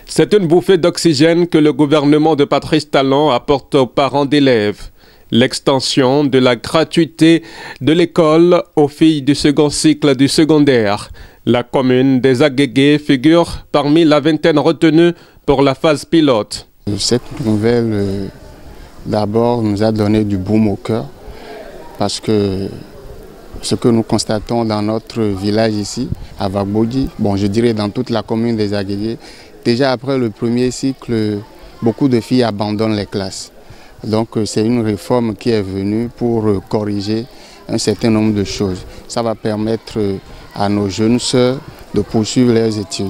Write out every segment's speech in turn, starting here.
C'est une bouffée d'oxygène que le gouvernement de Patrice Talon apporte aux parents d'élèves. L'extension de la gratuité de l'école aux filles du second cycle du secondaire. La commune des Agégués figure parmi la vingtaine retenue pour la phase pilote. Cette nouvelle, d'abord, nous a donné du baume au cœur parce que ce que nous constatons dans notre village ici, à Wagbodji, je dirais dans toute la commune des Agégués, déjà après le premier cycle, beaucoup de filles abandonnent les classes. Donc c'est une réforme qui est venue pour corriger un certain nombre de choses. Ça va permettre à nos jeunes sœurs de poursuivre leurs études.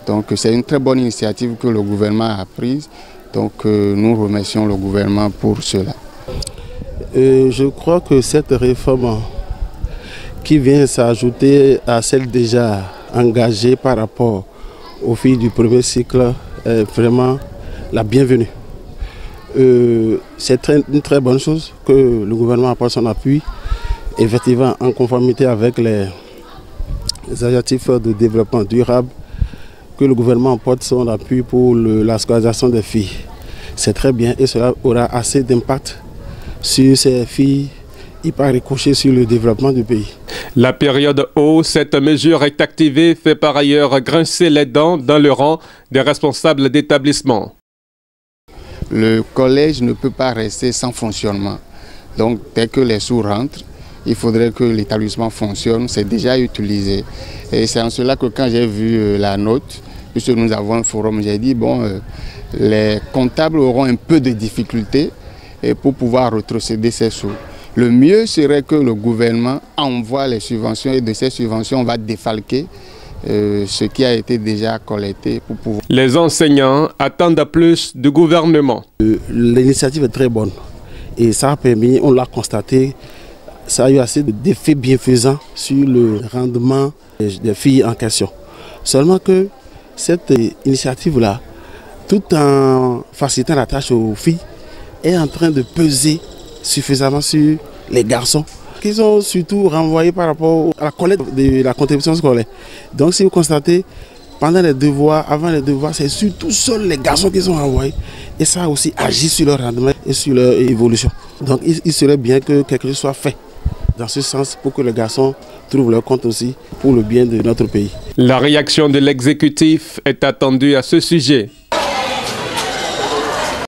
Donc c'est une très bonne initiative que le gouvernement a prise. Donc nous remercions le gouvernement pour cela. Je crois que cette réforme qui vient s'ajouter à celle déjà engagée par rapport aux filles du premier cycle est vraiment la bienvenue. C'est une très bonne chose que le gouvernement apporte son appui, effectivement en conformité avec les objectifs de développement durable, que le gouvernement apporte son appui pour la scolarisation des filles. C'est très bien et cela aura assez d'impact sur ces filles et par ricochet sur le développement du pays. La période où cette mesure est activée fait par ailleurs grincer les dents dans le rang des responsables d'établissement. Le collège ne peut pas rester sans fonctionnement. Donc dès que les sous rentrent, il faudrait que l'établissement fonctionne, c'est déjà utilisé. Et c'est en cela que quand j'ai vu la note, puisque nous avons un forum, j'ai dit les comptables auront un peu de difficultés pour pouvoir retrocéder ces sous. Le mieux serait que le gouvernement envoie les subventions et de ces subventions on va défalquer ce qui a été déjà collecté pour pouvoir... Les enseignants attendent plus du gouvernement. L'initiative est très bonne et ça a permis, on l'a constaté, ça a eu assez d'effets bienfaisants sur le rendement des filles en question. Seulement que cette initiative-là, tout en facilitant la tâche aux filles, est en train de peser suffisamment sur les garçons qui sont surtout renvoyés par rapport à la collecte de la contribution scolaire. Donc si vous constatez, pendant les devoirs, avant les devoirs, c'est surtout seuls les garçons qui sont renvoyés et ça aussi agit sur leur rendement et sur leur évolution. Donc il serait bien que quelque chose soit fait dans ce sens pour que les garçons trouvent leur compte aussi pour le bien de notre pays. La réaction de l'exécutif est attendue à ce sujet.